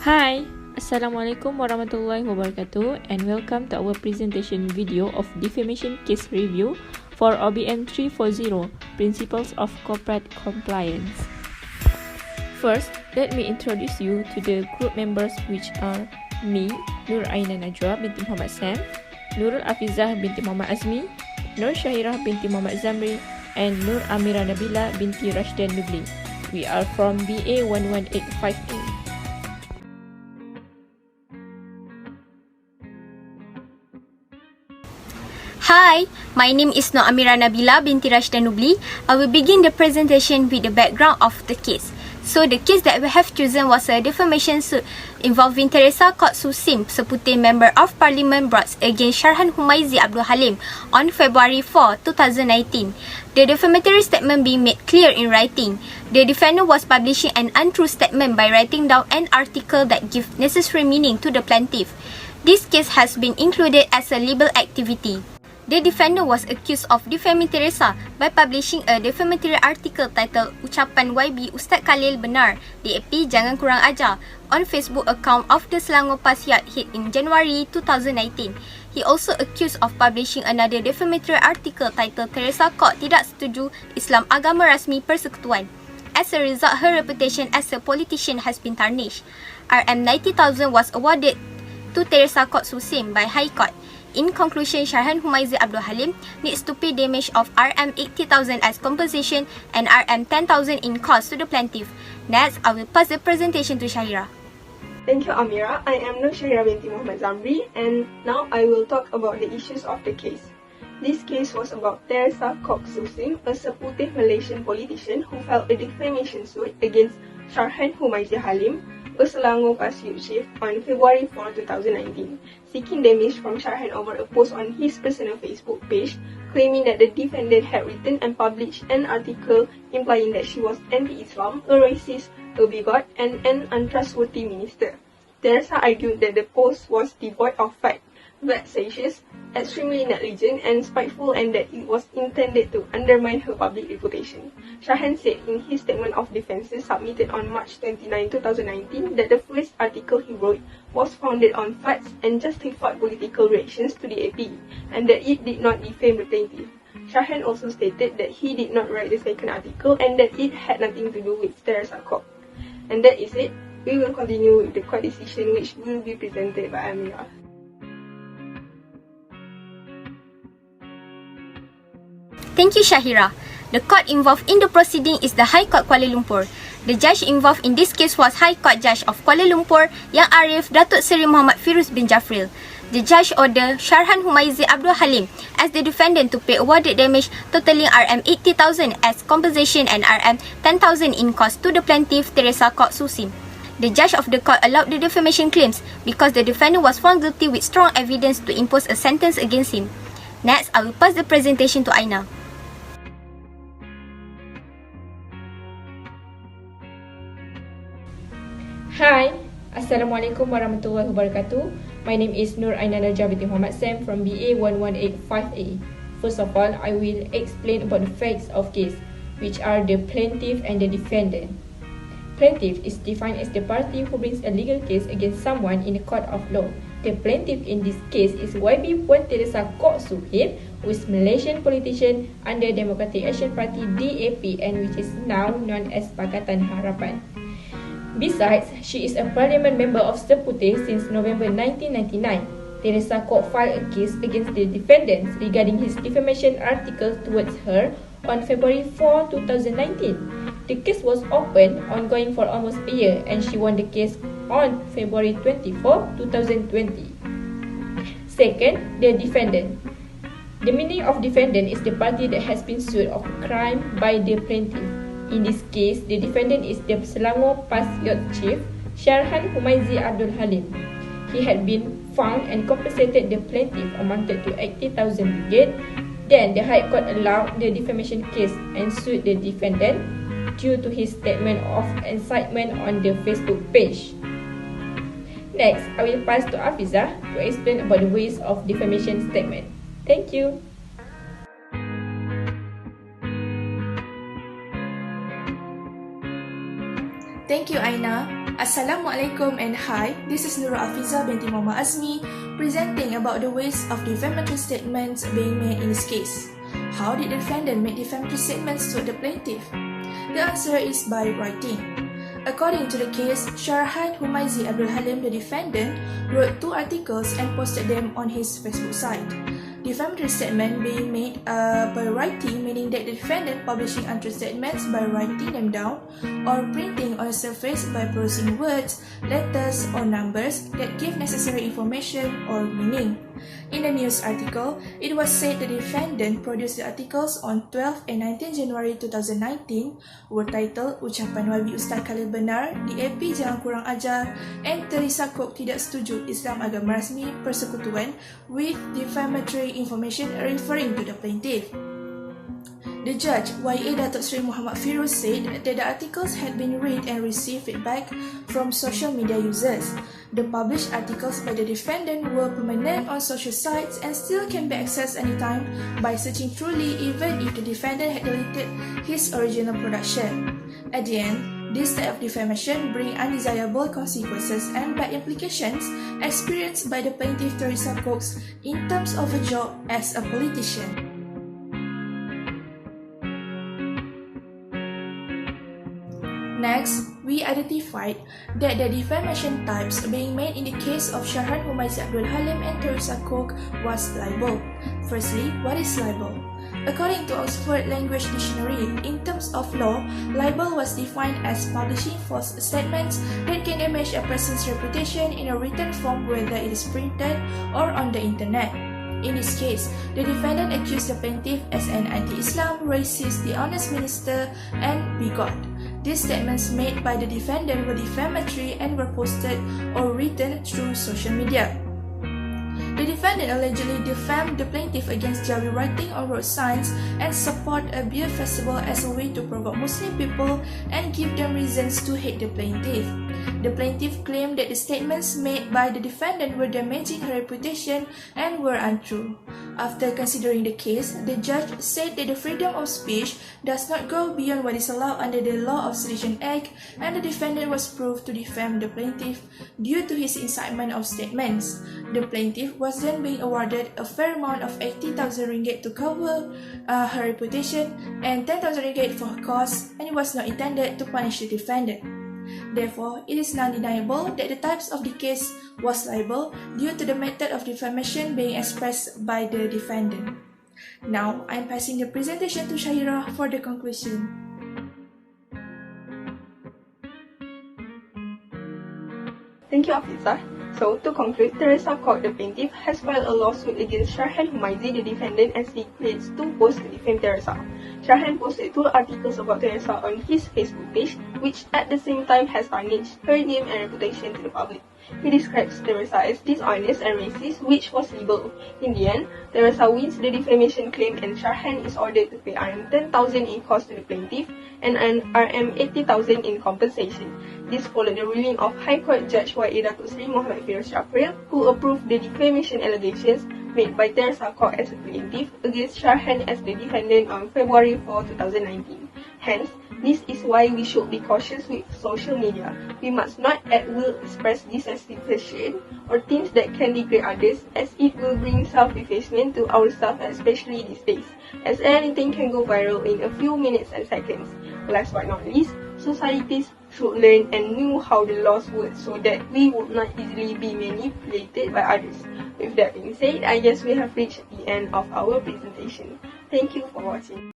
Hi, Assalamualaikum warahmatullahi wabarakatuh and welcome to our presentation video of defamation case review for OBM340, Principles of Corporate Compliance. First, let me introduce you to the group members which are me, Nur Aina Najwa binti Mohamad Sam, Nurul Afidzah binti Mohamad Azmi, Nur Syahirah binti Mohamad Zambri, and Nur Amira Nabila binti Rashdan Nubli. We are from BA1185A. Hi, my name is Amira Nabila binti Rashdan Nubli. I will begin the presentation with the background of the case. So the case that we have chosen was a defamation suit involving Teresa seputi Member of Parliament brought against Syarhan Humazi on February 4, 2019. The defamatory statement being made clear in writing. The defendant was publishing an untrue statement by writing down an article that gives necessary meaning to the plaintiff. This case has been included as a legal activity. The defendant was accused of defaming Teresa by publishing a defamatory article titled Ucapan YB Ustaz Khalil Benar, DAP Jangan Kurang Ajar, on Facebook account of the Selangor Pasiat hit in January 2019. He also accused of publishing another defamatory article titled Teresa Kok Tidak Setuju Islam Agama Rasmi Persekutuan. As a result, her reputation as a politician has been tarnished. RM 90,000 was awarded to Teresa Kok by High Court. In conclusion, Syarhan Humazi needs to pay damage of RM 80,000 as compensation and RM 10,000 in cost to the plaintiff. Next, I will pass the presentation to Syahirah. Thank you, Amira. I am Nur binti Mohamad Zambri, and now I will talk about the issues of the case. This case was about Teresa Kok Susing, a seputi Malaysian politician who filed a defamation suit against Syarhan Humazi a Selangor Pasiat chief, on February 4, 2019, seeking damage from Syarhan over a post on his personal Facebook page, claiming that the defendant had written and published an article implying that she was anti-Islam, a racist, a bigot, and an untrustworthy minister. Teresa argued that the post was devoid of fact, vexatious, extremely negligent, and spiteful, and that it was intended to undermine her public reputation. Syarhan said in his statement of defences submitted on March 29, 2019 that the first article he wrote was founded on facts and justified political reactions to the AP, and that it did not defame the plaintiff. Syarhan also stated that he did not write the second article and that it had nothing to do with Teresa Kok. And that is it. We will continue with the court decision, which will be presented by Amira. Thank you, Syahirah. The court involved in the proceeding is the High Court Kuala Lumpur. The judge involved in this case was High Court Judge of Kuala Lumpur, Yang Arif Datuk Seri Muhammad Firuz bin Jafril. The judge ordered Syarhan Humazi as the defendant to pay awarded damage totaling RM 80,000 as compensation and RM 10,000 in cost to the plaintiff Teresa Kok Susim. The judge of the court allowed the defamation claims because the defendant was found guilty with strong evidence to impose a sentence against him. Next, I will pass the presentation to Aina. Hi, Assalamualaikum warahmatullahi wabarakatuh. My name is Nur Aina Najwa binti Mohamad Sam from BA1185A. First of all, I will explain about the facts of case, which are the plaintiff and the defendant. Plaintiff is defined as the party who brings a legal case against someone in a court of law. The plaintiff in this case is YB Puan Teresa Kok Suhib, who is Malaysian politician under Democratic Action Party DAP and which is now known as Pakatan Harapan. Besides, she is a parliament member of Seputi since November 1999. Teresa Kok filed a case against the defendants regarding his defamation article towards her on February 4, 2019. The case was open, ongoing for almost a year, and she won the case on February 24, 2020. Second, the defendant. The meaning of defendant is the party that has been sued of a crime by the plaintiff. In this case, the defendant is the Selangor Pasiat chief, Syarhan Humazi Abdul Halim. He had been found and compensated the plaintiff amounted to 80,000 ringgit. Then, the High Court allowed the defamation case and sued the defendant due to his statement of incitement on the Facebook page. Next, I will pass to Afidzah to explain about the ways of defamation statement. Thank you. Thank you, Aina. Assalamualaikum and hi, this is Afidzah binti Azmi presenting about the ways of defamatory statements being made in this case. How did the defendant make defamatory statements to the plaintiff? The answer is by writing. According to the case, Syarhan Humazi Abdul Halim, the defendant, wrote 2 articles and posted them on his Facebook site. Defamatory statement being made by writing, meaning that the defendant publishing untrue statements by writing them down or printing on a surface by producing words, letters or numbers that give necessary information or meaning. In the news article, it was said the defendant produced the articles on 12 and 19 January 2019 were titled Ucapan Wabi Ustaz Kala Benar, DAP Jangan Kurang Ajar and Teresa Tidak Setuju Islam Agama Rasmi Persekutuan with defamatory information referring to the plaintiff. The judge, YA Datuk Seri Muhammad Firuz, said that the articles had been read and received feedback from social media users. The published articles by the defendant were permanent on social sites and still can be accessed anytime by searching truly, even if the defendant had deleted his original production. At the end, this type of defamation brings undesirable consequences and bad implications experienced by the plaintiff Teresa in terms of a job as a politician. Next, we identified that the defamation types being made in the case of Syarhan Humazi Abdul Halim and Teresa was libel. Firstly, what is libel? According to Oxford Language Dictionary, in terms of law, libel was defined as publishing false statements that can damage a person's reputation in a written form, whether it is printed or on the internet. In this case, the defendant accused the plaintiff as an anti-Islam, racist, dishonest minister, and bigot. These statements made by the defendant were defamatory and were posted or written through social media. The defendant allegedly defamed the plaintiff against Jawi writing on road signs and support a beer festival as a way to provoke Muslim people and give them reasons to hate the plaintiff. The plaintiff claimed that the statements made by the defendant were damaging her reputation and were untrue. After considering the case, the judge said that the freedom of speech does not go beyond what is allowed under the Law of Sedition Act, and the defendant was proved to defame the plaintiff due to his incitement of statements. The plaintiff was then being awarded a fair amount of 80,000 ringgit to cover her reputation and 10,000 ringgit for her costs, and it was not intended to punish the defendant. Therefore, it is non-deniable that the types of the case was libel due to the method of defamation being expressed by the defendant. Now, I am passing the presentation to Syahirah for the conclusion. Thank you, Afidzah. So, to conclude, Teresa, the plaintiff, has filed a lawsuit against Syarhan Humazi, the defendant, as he creates 2 posts to defame Teresa. Syarhan posted 2 articles about Teresa on his Facebook page, which at the same time has tarnished her name and reputation to the public. He describes Teresa as dishonest and racist, which was libel. In the end, Teresa wins the defamation claim and Syarhan is ordered to pay RM10,000 in cost to the plaintiff and RM80,000 in compensation. This followed the ruling of High Court Judge YA Datuk Seri Muhammad Firuz, who approved the defamation allegations made by Teresa as a plaintiff against Syarhan as the defendant on February 4, 2019. Hence, this is why we should be cautious with social media. We must not at will express dissatisfaction or things that can degrade others, as it will bring self-effacement to ourselves, especially these days, as anything can go viral in a few minutes and seconds. Last but not least, societies should learn and know how the laws work so that we would not easily be manipulated by others. With that being said, I guess we have reached the end of our presentation. Thank you for watching.